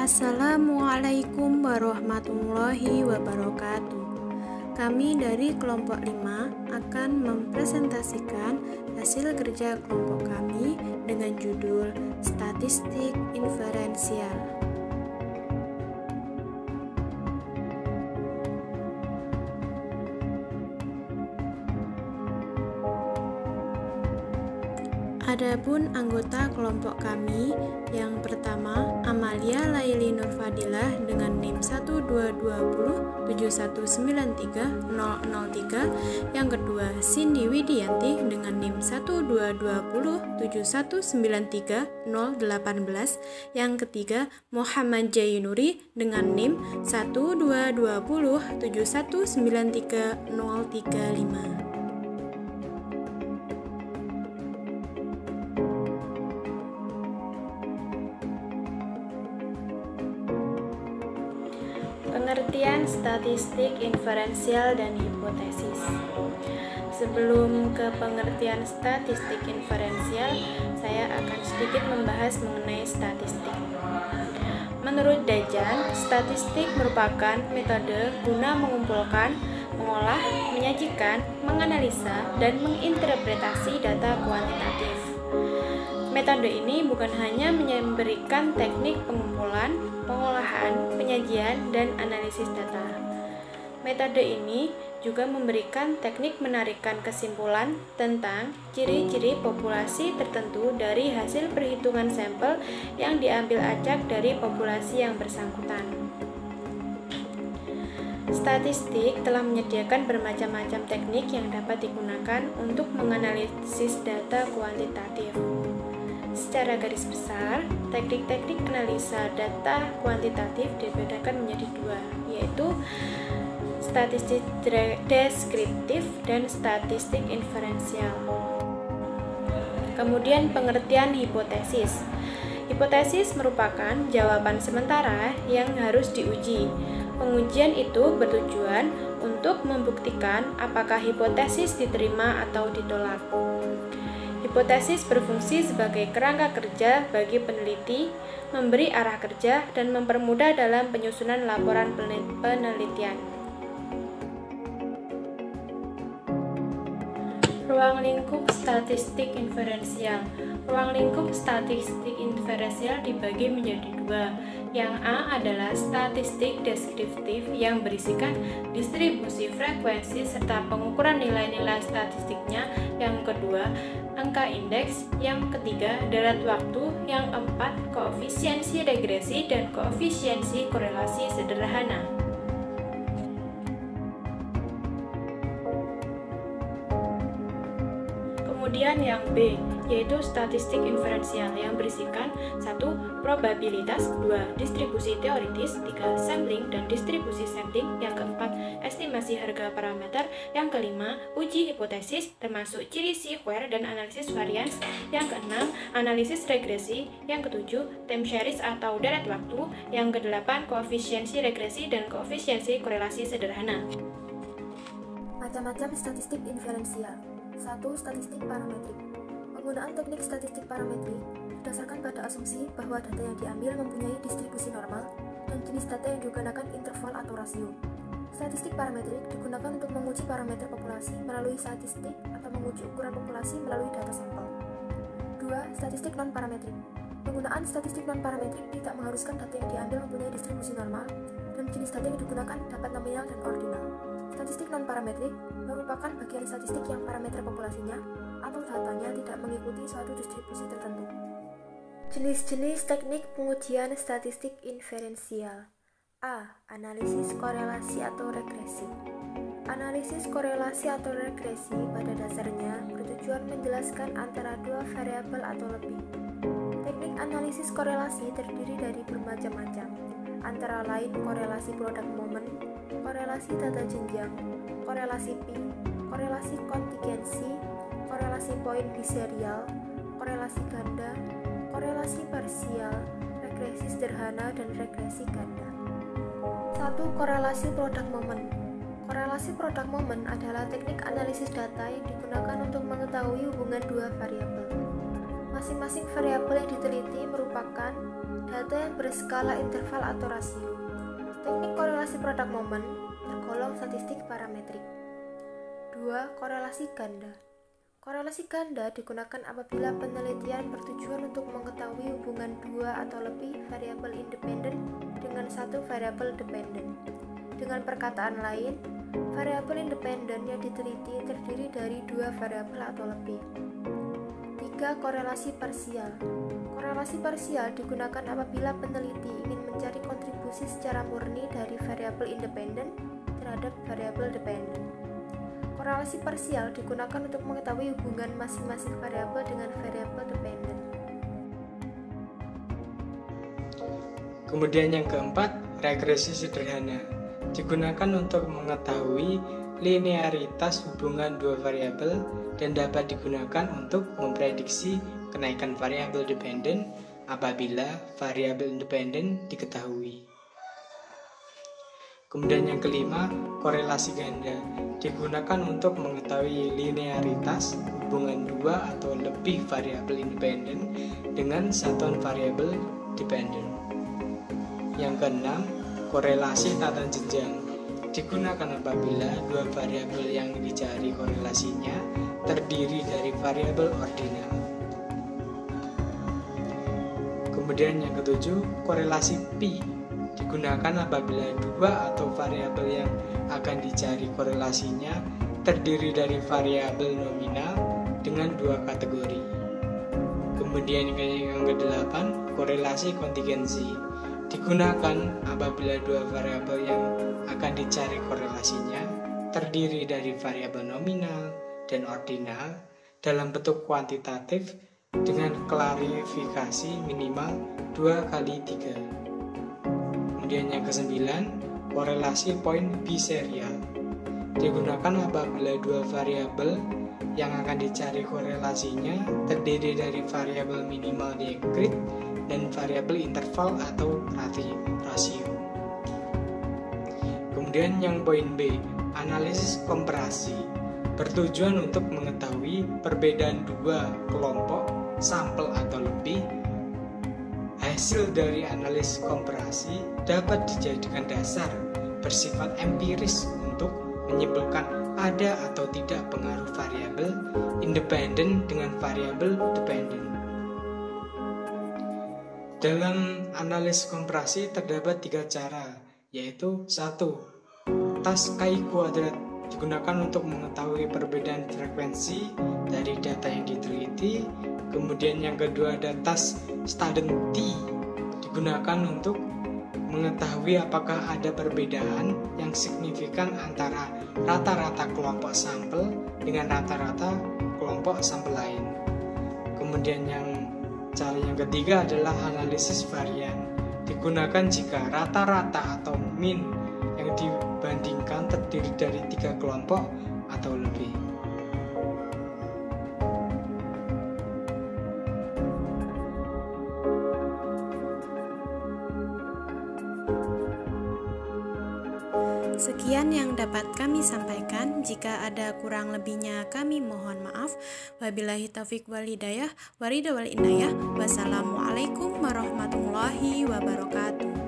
Assalamualaikum warahmatullahi wabarakatuh. Kami dari kelompok 5 akan mempresentasikan hasil kerja kelompok kami dengan judul Statistik Inferensial. Adapun anggota kelompok kami, yang pertama Amalia Laili Nurfadilah dengan NIM 12207193003, yang kedua Cindy Widianti dengan NIM 12207193018, yang ketiga Muhammad Jainuri dengan NIM 12207193035. Pengertian statistik inferensial dan hipotesis. Sebelum ke pengertian statistik inferensial, saya akan sedikit membahas mengenai statistik. Menurut Dajan, statistik merupakan metode guna mengumpulkan, mengolah, menyajikan, menganalisa, dan menginterpretasi data kuantitatif. Metode ini bukan hanya memberikan teknik pengumpulan, pengolahan, penyajian, dan analisis data. Metode ini juga memberikan teknik menarikan kesimpulan tentang ciri-ciri populasi tertentu dari hasil perhitungan sampel yang diambil acak dari populasi yang bersangkutan. Statistik telah menyediakan bermacam-macam teknik yang dapat digunakan untuk menganalisis data kuantitatif. Secara garis besar, teknik-teknik analisa data kuantitatif dibedakan menjadi dua, yaitu statistik deskriptif dan statistik inferensial. Kemudian pengertian hipotesis. Hipotesis merupakan jawaban sementara yang harus diuji. Pengujian itu bertujuan untuk membuktikan apakah hipotesis diterima atau ditolak. Hipotesis berfungsi sebagai kerangka kerja bagi peneliti, memberi arah kerja, dan mempermudah dalam penyusunan laporan penelitian. Ruang lingkup statistik inferensial. Ruang lingkup statistik inferensial dibagi menjadi dua. Yang A adalah statistik deskriptif yang berisikan distribusi frekuensi serta pengukuran nilai-nilai statistiknya. Yang kedua, angka indeks. Yang ketiga, derat waktu. Yang keempat, koefisiensi regresi dan koefisiensi korelasi sederhana. Kemudian yang B, yaitu statistik inferensial yang berisikan 1. Probabilitas, 2. Distribusi teoritis, 3. Sampling dan distribusi sampling, yang keempat estimasi harga parameter, yang kelima uji hipotesis termasuk ciri square dan analisis varians, yang keenam analisis regresi, yang ketujuh time series atau deret waktu, yang kedelapan koefisiensi regresi dan koefisiensi korelasi sederhana. Macam-macam statistik inferensial. 1. Statistik parametrik. Penggunaan teknik statistik parametrik berdasarkan pada asumsi bahwa data yang diambil mempunyai distribusi normal dan jenis data yang digunakan interval atau rasio. Statistik parametrik digunakan untuk menguji parameter populasi melalui statistik atau menguji ukuran populasi melalui data sampel. 2. Statistik non-parametrik. Penggunaan statistik non-parametrik tidak mengharuskan data yang diambil mempunyai distribusi normal dan jenis data yang digunakan dapat nominal dan ordinal. Statistik non-parametrik merupakan bagian statistik yang parameter populasinya atau datanya tidak mengikuti suatu distribusi tertentu. Jenis-jenis teknik pengujian statistik inferensial. A. Analisis korelasi atau regresi. Analisis korelasi atau regresi pada dasarnya bertujuan menjelaskan antara dua variabel atau lebih. Teknik analisis korelasi terdiri dari bermacam-macam, antara lain korelasi produk momen, korelasi data jenjang, korelasi pi, korelasi kontingensi, korelasi poin biserial, korelasi ganda, korelasi parsial, regresi sederhana, dan regresi ganda. 1. Korelasi produk momen. Korelasi produk momen adalah teknik analisis data yang digunakan untuk mengetahui hubungan dua variabel. Masing-masing variabel yang diteliti merupakan Data yang berskala interval atau rasio. Teknik korelasi produk momen tergolong statistik parametrik. 2. Korelasi ganda. Korelasi ganda digunakan apabila penelitian bertujuan untuk mengetahui hubungan dua atau lebih variabel independen dengan satu variabel dependen. Dengan perkataan lain, variabel independen yang diteliti terdiri dari dua variabel atau lebih. 3. Korelasi parsial. Korelasi parsial digunakan apabila peneliti ingin mencari kontribusi secara murni dari variabel independen terhadap variabel dependen. Korelasi parsial digunakan untuk mengetahui hubungan masing-masing variabel dengan variabel dependen. Kemudian yang keempat, regresi sederhana. Digunakan untuk mengetahui linearitas hubungan dua variabel dan dapat digunakan untuk memprediksi kenaikan variabel dependen apabila variabel independen diketahui. Kemudian yang kelima, korelasi ganda. Digunakan untuk mengetahui linearitas hubungan dua atau lebih variabel independen dengan satuan variabel dependen. Yang keenam, korelasi tata jenjang. Digunakan apabila dua variabel yang dicari korelasinya terdiri dari variabel ordinal. Kemudian yang ketujuh, korelasi pi. Digunakan apabila dua atau variabel yang akan dicari korelasinya terdiri dari variabel nominal dengan dua kategori. Kemudian yang kedelapan, korelasi kontingensi. Digunakan apabila dua variabel yang akan dicari korelasinya terdiri dari variabel nominal dan ordinal dalam bentuk kuantitatif dengan klarifikasi minimal 2x3. Kemudian yang kesembilan, korelasi poin biserial. Digunakan apabila dua variabel yang akan dicari korelasinya terdiri dari variabel minimal diakrit dan variabel interval atau rasio. Kemudian yang poin B, analisis komparasi. Bertujuan untuk mengetahui perbedaan dua kelompok sampel atau lebih. Hasil dari analisis komparasi dapat dijadikan dasar bersifat empiris untuk menyimpulkan ada atau tidak pengaruh variabel independen dengan variabel dependen. Dalam analisis komparasi terdapat 3 cara, yaitu 1. Tas chi kuadrat digunakan untuk mengetahui perbedaan frekuensi dari data yang diteliti. Kemudian yang kedua ada tas Staden T digunakan untuk mengetahui apakah ada perbedaan yang signifikan antara rata-rata kelompok sampel dengan rata-rata kelompok sampel lain. Kemudian cara yang ketiga adalah analisis varian. Digunakan jika rata-rata atau min yang dibandingkan terdiri dari 3 kelompok atau lebih. Sekian yang dapat kami sampaikan. Jika ada kurang lebihnya kami mohon maaf. Wabillahi taufiq wal hidayah. Waridha wal inayah. Wassalamualaikum warahmatullahi wabarakatuh.